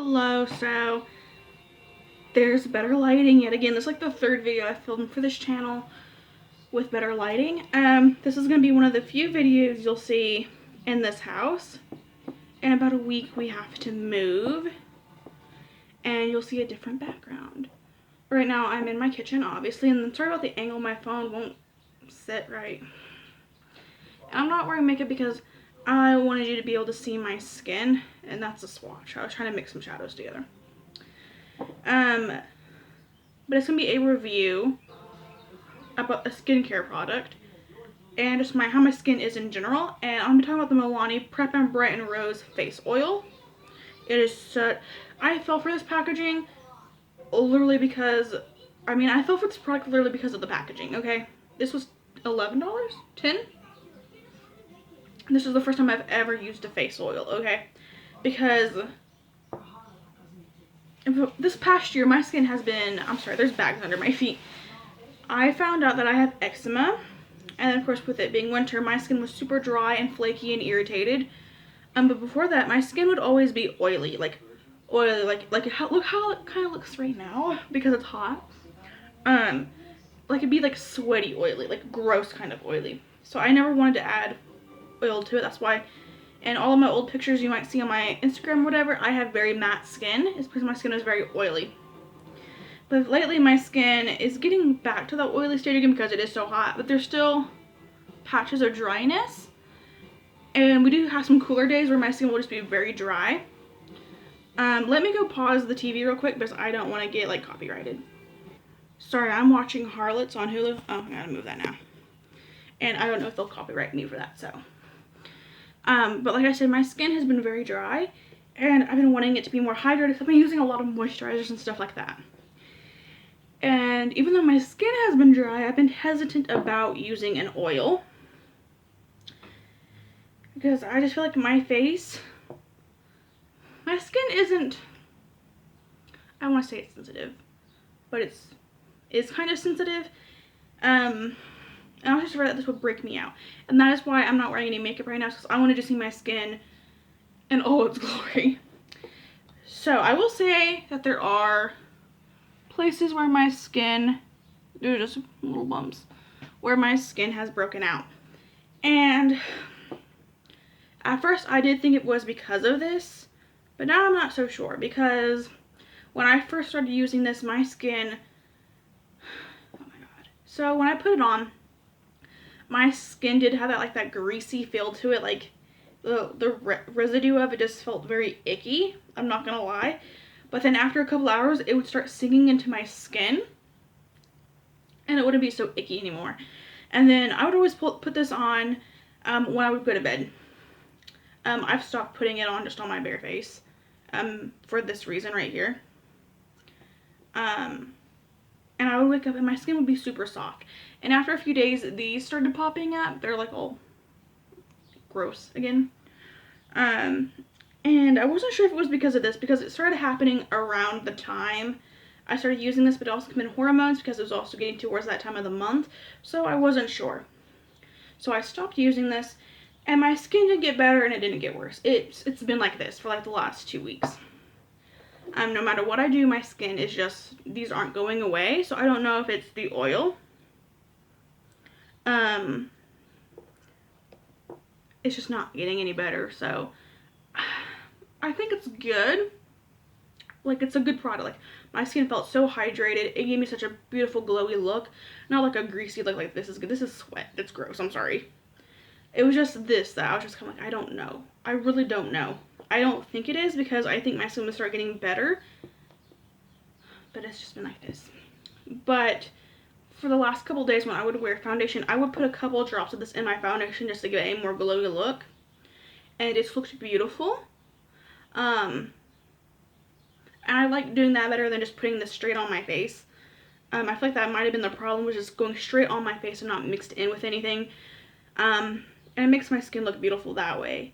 Hello. So there's better lighting yet again. This is like the third video I filmed for this channel with better lighting. This is gonna be one of the few videos you'll see in this house. In about a week we have to move and you'll see a different background. Right now I'm in my kitchen, obviously, and I'm sorry about the angle. My phone won't sit right. I'm not wearing makeup because I wanted you to be able to see my skin, and that's a swatch. I was trying to mix some shadows together. But it's gonna be a review about a skincare product and just how my skin is in general. And I'm gonna be talking about the Milani Prep and Brighten Rose Face Oil. It is such, I fell for this packaging literally because, I fell for this product literally because of the packaging, okay? This was $11? $10? This is the first time I've ever used a face oil, okay? Because this past year, my skin has been, I'm sorry, there's bags under my feet. I found out that I have eczema, and then of course with it being winter, my skin was super dry and flaky and irritated. But before that, my skin would always be oily, like look how it kind of looks right now because it's hot. Like it'd be like sweaty oily, like gross kind of oily. So I never wanted to add oil to it. That's why in all of my old pictures you might see on my Instagram or whatever, I have very matte skin. It's because my skin is very oily. But lately my skin is getting back to that oily stage again because it is so hot, but there's still patches of dryness. And we do have some cooler days where my skin will just be very dry. Let me go pause the TV real quick because I don't want to get like copyrighted. Sorry, I'm watching Harlots on Hulu. Oh, I gotta move that now. And I don't know if they'll copyright me for that, so. But like I said, my skin has been very dry and I've been wanting it to be more hydrated, so I've been using a lot of moisturizers and stuff like that. And even though my skin has been dry, I've been hesitant about using an oil because I just feel like my skin isn't, I want to say it's sensitive, but it's kind of sensitive. And I was just afraid that this would break me out. And that is why I'm not wearing any makeup right now, because I wanted to see my skin in all its glory. So I will say that there are places where my skin, they're just little bumps, where my skin has broken out. And at first I did think it was because of this, but now I'm not so sure, because when I first started using this, my skin, oh my god. So when I put it on, my skin did have that greasy feel to it, like the residue of it just felt very icky, I'm not gonna lie. But then after a couple hours, it would start sinking into my skin, and it wouldn't be so icky anymore. And then I would always put this on when I would go to bed. I've stopped putting it on just on my bare face for this reason right here. And I would wake up and my skin would be super soft. And after a few days, these started popping up. They're like all gross again. And I wasn't sure if it was because of this, because it started happening around the time I started using this, but it also came in hormones because it was also getting towards that time of the month. So I wasn't sure. So I stopped using this, and my skin didn't get better and it didn't get worse. It's been like this for like the last 2 weeks. No matter what I do, my skin is just, these aren't going away. So I don't know if it's the oil. It's just not getting any better. So I think it's good. Like, it's a good product. Like, my skin felt so hydrated. It gave me such a beautiful glowy look. Not like a greasy look like this is good. This is sweat. It's gross. I'm sorry. It was just this that I was just kind of like, I don't know. I really don't know. I don't think it is, because I think my skin will start getting better. But it's just been like this. But for the last couple days when I would wear foundation, I would put a couple of drops of this in my foundation just to get a more glowy look. And it just looks beautiful. And I like doing that better than just putting this straight on my face. I feel like that might have been the problem, was just going straight on my face and not mixed in with anything. And it makes my skin look beautiful that way.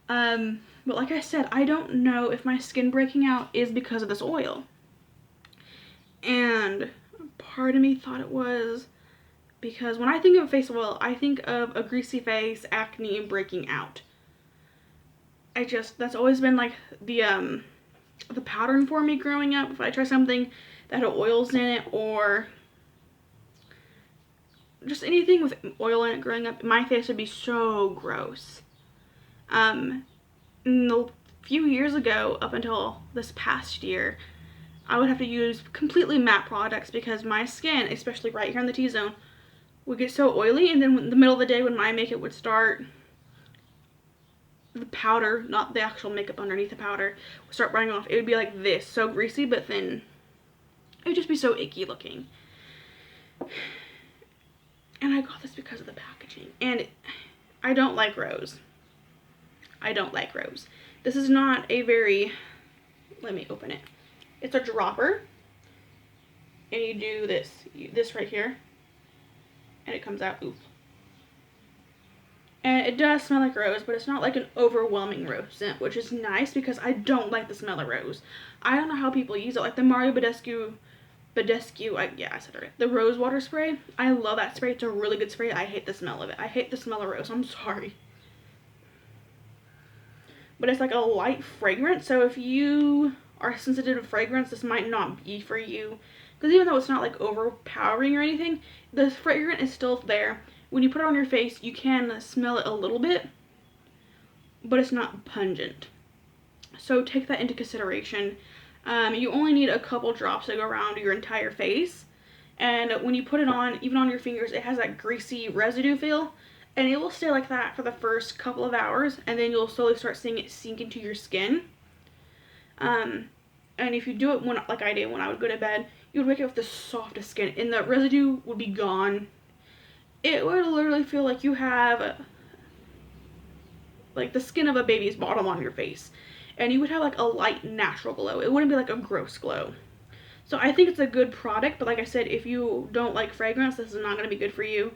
But like I said, I don't know if my skin breaking out is because of this oil. And part of me thought it was, because when I think of face oil, I think of a greasy face, acne, and breaking out. That's always been like the the pattern for me growing up. If I try something that had oils in it, or just anything with oil in it growing up, my face would be so gross. A few years ago, up until this past year, I would have to use completely matte products because my skin, especially right here in the T-zone, would get so oily, and then in the middle of the day when my makeup would start, the powder, not the actual makeup underneath the powder, would start running off. It would be like this, so greasy, but then it would just be so icky looking. And I got this because of the packaging. And I don't like rose. I don't like rose. This is not a very, let me open it. It's a dropper. And you do this right here. And it comes out, oof. And it does smell like rose, but it's not like an overwhelming rose scent, which is nice because I don't like the smell of rose. I don't know how people use it, like the Mario Badescu, yeah, I said it right. The rose water spray. I love that spray. It's a really good spray. I hate the smell of it. I hate the smell of rose. I'm sorry. But it's like a light fragrance, so if you are sensitive to fragrance, this might not be for you. Because even though it's not like overpowering or anything, the fragrance is still there. When you put it on your face, you can smell it a little bit, but it's not pungent. So take that into consideration. You only need a couple drops to go around your entire face. And when you put it on, even on your fingers, it has that greasy residue feel. And it will stay like that for the first couple of hours. And then you'll slowly start seeing it sink into your skin. And if you do it like I did when I would go to bed, you would wake up with the softest skin. And the residue would be gone. It would literally feel like you have like the skin of a baby's bottom on your face. And you would have like a light natural glow. It wouldn't be like a gross glow. So I think it's a good product, but like I said, if you don't like fragrance, this is not going to be good for you.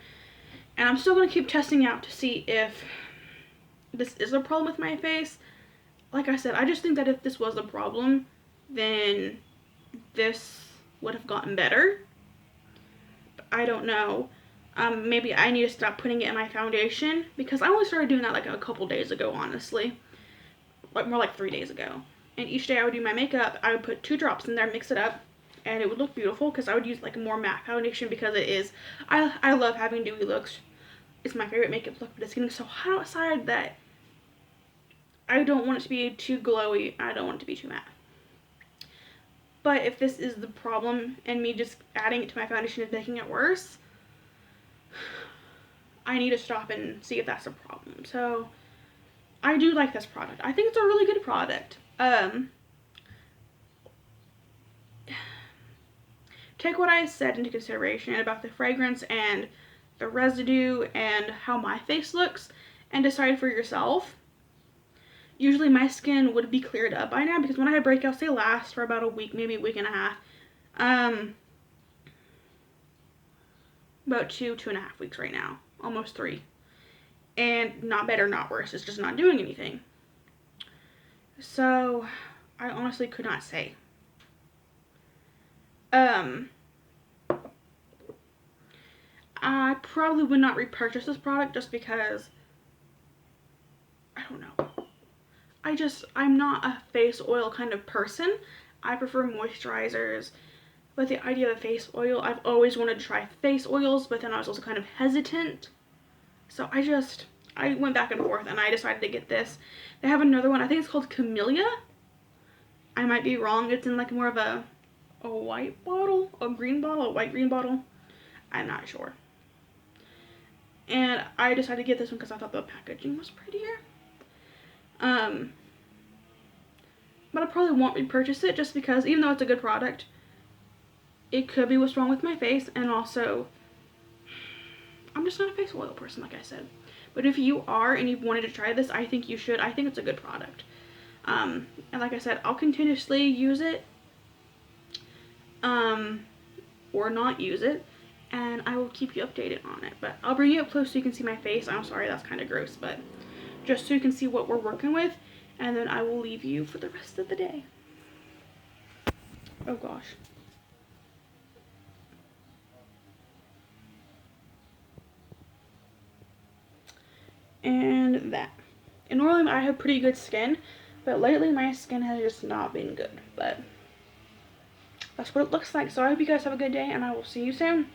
And I'm still going to keep testing out to see if this is a problem with my face. Like I said, I just think that if this was a problem, then this would have gotten better. But I don't know. Maybe I need to stop putting it in my foundation, because I only started doing that like a couple days ago, honestly. Like more like 3 days ago. And each day I would do my makeup, I would put 2 drops in there, mix it up, and it would look beautiful because I would use like a more matte foundation because it is, I love having dewy looks. It's my favorite makeup look, but it's getting so hot outside that I don't want it to be too glowy. I don't want it to be too matte. But if this is the problem and me just adding it to my foundation is making it worse, I need to stop and see if that's a problem. So I do like this product. I think it's a really good product. Take what I said into consideration about the fragrance and the residue and how my face looks and decide for yourself. Usually my skin would be cleared up by now because when I have breakouts, they last for about a week, maybe a week and a half. About 2.5 weeks right now. Almost 3. And not better, not worse. It's just not doing anything. So, I honestly could not say. I probably would not repurchase this product just because, I don't know. I'm not a face oil kind of person. I prefer moisturizers. But the idea of a face oil, I've always wanted to try face oils, but then I was also kind of hesitant. So I went back and forth and I decided to get this. They have another one, I think it's called Camellia. I might be wrong. It's in like more of a white bottle, a green bottle, a white green bottle. I'm not sure. And I decided to get this one because I thought the packaging was prettier. But I probably won't repurchase it just because even though it's a good product, it could be what's wrong with my face, and also I'm just not a face oil person, like I said. But if you are and you've wanted to try this, I think you should. I think it's a good product. And like I said, I'll continuously use it or not use it, and I will keep you updated on it. But I'll bring you up close so you can see my face. I'm sorry, that's kind of gross, but just so you can see what we're working with, and then I will leave you for the rest of the day. Oh gosh. And that. And normally I have pretty good skin, But lately my skin has just not been good. But that's what it looks like. So I hope you guys have a good day, and I will see you soon.